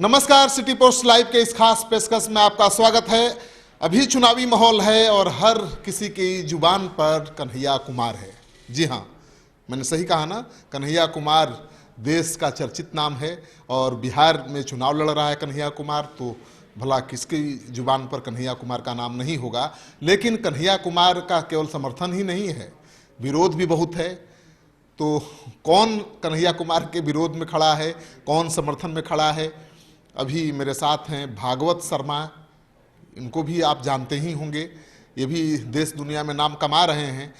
नमस्कार, city post live के इस खास पेशकश में आपका स्वागत है। अभी चुनावी माहौल है और हर किसी की जुबान पर कन्हैया कुमार है। जी हाँ, मैंने सही कहा ना, कन्हैया कुमार देश का चर्चित नाम है और बिहार में चुनाव लड़ रहा है कन्हैया कुमार, तो भला किसकी जुबान पर कन्हैया कुमार का नाम नहीं होगा। लेकिन कन्हैया कुमार का केवल समर्थन ही नहीं है, विरोध भी बहुत है। तो कौन कन्हैया कुमार के विरोध में खड़ा है, कौन समर्थन में खड़ा है, अभी मेरे साथ हैं भागवत शर्मा। इनको भी आप जानते ही होंगे, ये भी देश दुनिया में नाम कमा रहे हैं।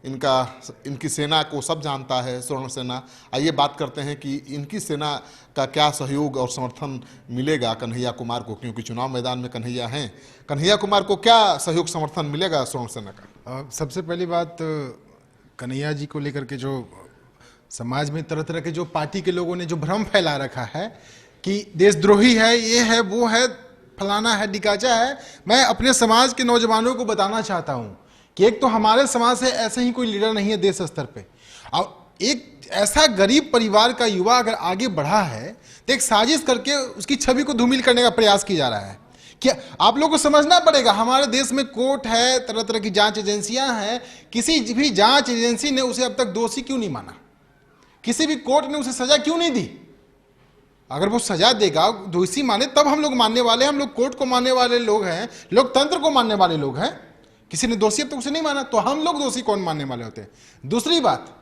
इनकी सेना को सब जानता है, स्वर्ण सेना। आइए बात करते हैं कि इनकी सेना का क्या सहयोग और समर्थन मिलेगा कन्हैया कुमार को, क्योंकि चुनाव मैदान में कन्हैया हैं। कन्हैया कुमार को क्या सहयोग समर्थन मिलेगा स्वर्ण सेना का? सबसे पहली बात, कन्हैया जी को लेकर के जो समाज में तरह तरह के जो पार्टी के लोगों ने जो भ्रम फैला रखा है कि देशद्रोही है, ये है, वो है, फलाना है, डिकाचा है, मैं अपने समाज के नौजवानों को बताना चाहता हूं कि एक तो हमारे समाज से ऐसे ही कोई लीडर नहीं है देश स्तर पे। और एक ऐसा गरीब परिवार का युवा अगर आगे बढ़ा है तो एक साजिश करके उसकी छवि को धूमिल करने का प्रयास किया जा रहा है। क्या आप लोगों को समझना पड़ेगा, हमारे देश में कोर्ट है, तरह तरह की जांच एजेंसियां हैं, किसी भी जांच एजेंसी ने उसे अब तक दोषी क्यों नहीं माना? किसी भी कोर्ट ने उसे सजा क्यों नहीं दी? अगर वो सजा देगा, दोषी माने, तब हम लोग मानने वाले हैं। हम लोग कोर्ट को मानने वाले लोग हैं, लोकतंत्र को मानने वाले लोग हैं। किसी ने दोषी अब तक उसे नहीं माना, तो हम लोग दोषी कौन मानने वाले होते हैं? दूसरी बात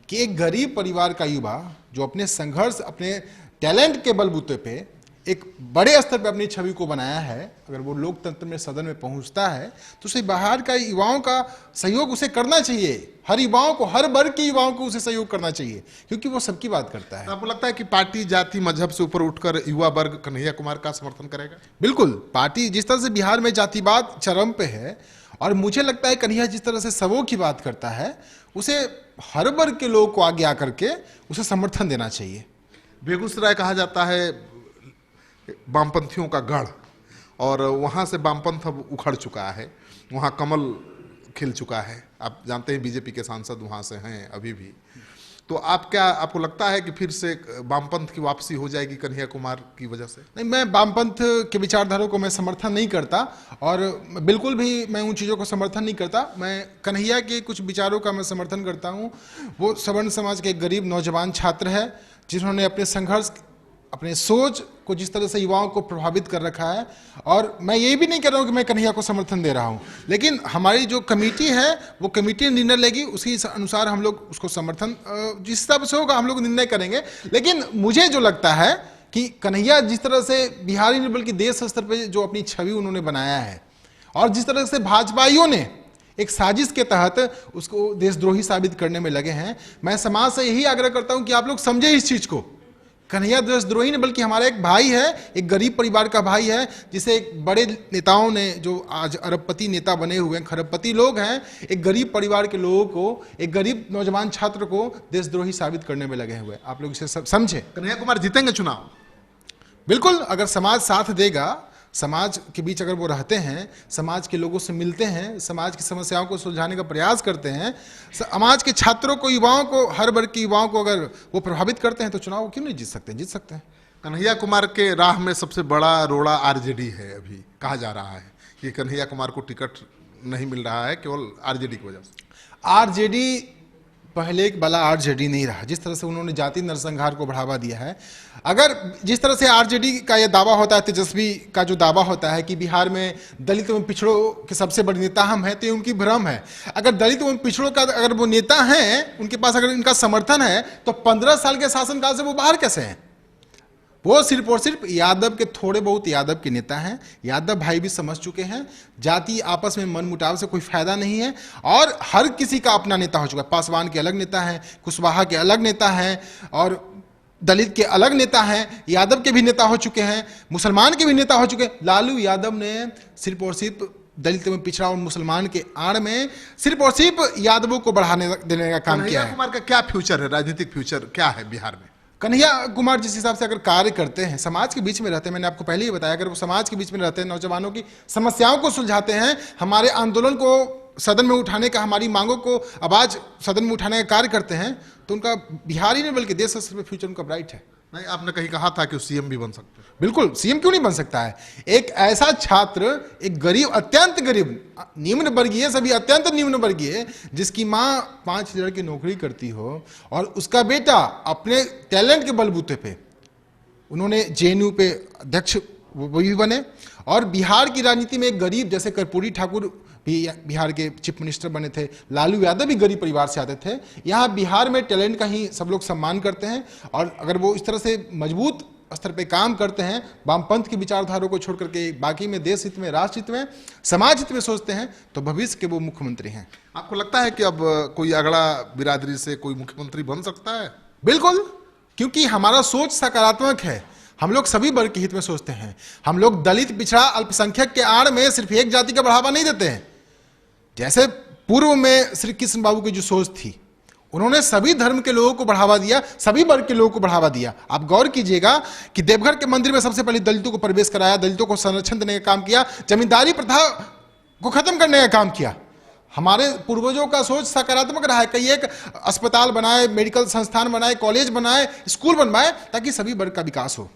कि एक गरीब परिवार का युवा जो अपने संघर्ष, अपने टैलेंट के बलबूते पे एक बड़े स्तर पे अपनी छवि को बनाया है, अगर वो लोकतंत्र में सदन में पहुंचता है तो उसे बाहर का युवाओं का सहयोग उसे करना चाहिए। हर युवाओं को, हर वर्ग के युवाओं को उसे सहयोग करना चाहिए, क्योंकि वो सबकी बात करता है। तो आपको लगता है कि पार्टी जाति मजहब से ऊपर उठकर युवा वर्ग कन्हैया कुमार का समर्थन करेगा? बिल्कुल। पार्टी जिस तरह से बिहार में जातिवाद चरम पे है, और मुझे लगता है कन्हैया जिस तरह से सबों की बात करता है, उसे हर वर्ग के लोगों को आगे आकर के उसे समर्थन देना चाहिए। बेगूसराय कहा जाता है वामपंथियों का गढ़, और वहाँ से वामपंथ अब उखड़ चुका है, वहाँ कमल खिल चुका है। आप जानते हैं बीजेपी के सांसद वहाँ से हैं अभी भी। तो आपको लगता है कि फिर से वामपंथ की वापसी हो जाएगी कन्हैया कुमार की वजह से? नहीं, मैं वामपंथ के विचारधारा को मैं समर्थन नहीं करता, और बिल्कुल भी मैं उन चीज़ों को समर्थन नहीं करता। मैं कन्हैया के कुछ विचारों का मैं समर्थन करता हूँ। वो सवर्ण समाज के एक गरीब नौजवान छात्र है, जिन्होंने अपने संघर्ष, अपने सोच को जिस तरह से युवाओं को प्रभावित कर रखा है। और मैं ये भी नहीं कह रहा हूँ कि मैं कन्हैया को समर्थन दे रहा हूँ, लेकिन हमारी जो कमेटी है वो कमेटी निर्णय लेगी, उसी अनुसार हम लोग उसको समर्थन जिस हिसाब से होगा हम लोग निर्णय करेंगे। लेकिन मुझे जो लगता है कि कन्हैया जिस तरह से बिहारी नहीं बल्कि देश स्तर पर जो अपनी छवि उन्होंने बनाया है, और जिस तरह से भाजपाइयों ने एक साजिश के तहत उसको देशद्रोही साबित करने में लगे हैं, मैं समाज से यही आग्रह करता हूं कि आप लोग समझे इस चीज को। कन्हैया देशद्रोही नहीं बल्कि हमारा एक भाई है, एक गरीब परिवार का भाई है, जिसे एक बड़े नेताओं ने, जो आज अरबपति नेता बने हुए हैं, खरबपति लोग हैं, एक गरीब परिवार के लोगों को, एक गरीब नौजवान छात्र को देशद्रोही साबित करने में लगे हुए। आप लोग इसे समझे। कन्हैया कुमार जीतेंगे चुनाव? बिल्कुल, अगर समाज साथ देगा, समाज के बीच अगर वो रहते हैं, समाज के लोगों से मिलते हैं, समाज की समस्याओं को सुलझाने का प्रयास करते हैं, समाज के छात्रों को, युवाओं को, हर वर्ग के युवाओं को अगर वो प्रभावित करते हैं, तो चुनाव क्यों नहीं जीत सकते? जीत सकते हैं। कन्हैया कुमार के राह में सबसे बड़ा रोड़ा आरजेडी है। अभी कहा जा रहा है कि कन्हैया कुमार को टिकट नहीं मिल रहा है केवल आरजेडी की वजह से। आरजेडी पहले एक बला आरजेडी नहीं रहा, जिस तरह से उन्होंने जाति नरसंहार को बढ़ावा दिया है। अगर जिस तरह से आरजेडी का यह दावा होता है, तेजस्वी का जो दावा होता है कि बिहार में दलित एवं पिछड़ों के सबसे बड़े नेता हम हैं, तो ये उनकी भ्रम है। अगर दलित एवं पिछड़ों का अगर वो नेता हैं, उनके पास अगर इनका समर्थन है, तो 15 साल के शासनकाल से वो बाहर कैसे हैं? वो सिर्फ और सिर्फ यादव के, थोड़े बहुत यादव के नेता हैं। यादव भाई भी समझ चुके हैं जाति आपस में मनमुटाव से कोई फायदा नहीं है, और हर किसी का अपना नेता हो चुका है। पासवान के अलग नेता हैं, कुशवाहा के अलग नेता हैं, और दलित के अलग नेता हैं, यादव के भी नेता हो चुके हैं, मुसलमान के भी नेता हो चुके हैं। लालू यादव ने सिर्फ और सिर्फ दलित में पिछड़ा और मुसलमान के आड़ में सिर्फ और सिर्फ यादवों को बढ़ाने देने का काम किया है। कन्हैया कुमार का क्या फ्यूचर है, राजनीतिक फ्यूचर क्या है बिहार में? कन्हैया कुमार जिस हिसाब से अगर कार्य करते हैं, समाज के बीच में रहते हैं, मैंने आपको पहले ही बताया, अगर वो समाज के बीच में रहते हैं, नौजवानों की समस्याओं को सुलझाते हैं, हमारे आंदोलन को सदन में उठाने का, हमारी मांगों को आवाज सदन में उठाने का कार्य करते हैं, तो उनका बिहार ही नहीं बल्कि देश स्तर पर फ्यूचर उनका ब्राइट है। नहीं, आपने कहीं कहा था कि सीएम भी बन सकते हैं। बिल्कुल, सीएम क्यों नहीं बन सकता है? एक ऐसा छात्र, एक गरीब, अत्यंत गरीब, निम्न वर्गीय, सभी अत्यंत निम्न वर्गीय, जिसकी माँ 5,000 की नौकरी करती हो और उसका बेटा अपने टैलेंट के बलबूते पे उन्होंने जेएनयू पे अध्यक्ष वो भी बने, और बिहार की राजनीति में एक गरीब जैसे कर्पूरी ठाकुर भी बिहार के चीफ मिनिस्टर बने थे, लालू यादव भी गरीब परिवार से आते थे। यहाँ बिहार में टैलेंट का ही सब लोग सम्मान करते हैं, और अगर वो इस तरह से मजबूत स्तर पे काम करते हैं, वामपंथ की विचारधारा को छोड़ करके बाकी में देश हित में, राष्ट्र हित में, समाज हित में सोचते हैं, तो भविष्य के वो मुख्यमंत्री हैं। आपको लगता है कि अब कोई अगड़ा बिरादरी से कोई मुख्यमंत्री बन सकता है? बिल्कुल, क्योंकि हमारा सोच सकारात्मक है। हम लोग सभी वर्ग के हित में सोचते हैं। हम लोग दलित, पिछड़ा, अल्पसंख्यक के आड़ में सिर्फ एक जाति का बढ़ावा नहीं देते हैं। जैसे पूर्व में श्री कृष्ण बाबू की जो सोच थी, उन्होंने सभी धर्म के लोगों को बढ़ावा दिया, सभी वर्ग के लोगों को बढ़ावा दिया। आप गौर कीजिएगा कि देवघर के मंदिर में सबसे पहले दलितों को प्रवेश कराया, दलितों को संरक्षण देने का काम किया, जमींदारी प्रथा को खत्म करने का काम किया। हमारे पूर्वजों का सोच सकारात्मक रहा है। कई एक अस्पताल बनाए, मेडिकल संस्थान बनाए, कॉलेज बनाए, स्कूल बनवाए, ताकि सभी वर्ग का विकास हो।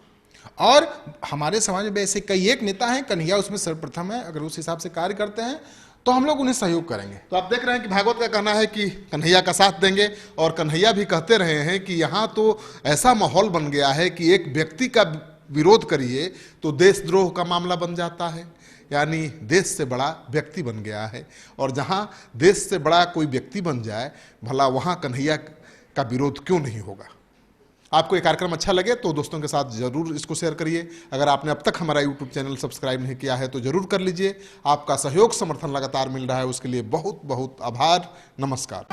और हमारे समाज में ऐसे कई एक नेता हैं, कन्हैया उसमें सर्वप्रथम है। अगर उस हिसाब से कार्य करते हैं तो हम लोग उन्हें सहयोग करेंगे। तो आप देख रहे हैं कि भागवत का कहना है कि कन्हैया का साथ देंगे, और कन्हैया भी कहते रहे हैं कि यहाँ तो ऐसा माहौल बन गया है कि एक व्यक्ति का विरोध करिए तो देशद्रोह का मामला बन जाता है, यानी देश से बड़ा व्यक्ति बन गया है। और जहाँ देश से बड़ा कोई व्यक्ति बन जाए, भला वहाँ कन्हैया का विरोध क्यों नहीं होगा। आपको ये कार्यक्रम अच्छा लगे तो दोस्तों के साथ जरूर इसको शेयर करिए। अगर आपने अब तक हमारा यूट्यूब चैनल सब्सक्राइब नहीं किया है तो जरूर कर लीजिए। आपका सहयोग समर्थन लगातार मिल रहा है, उसके लिए बहुत बहुत आभार। नमस्कार।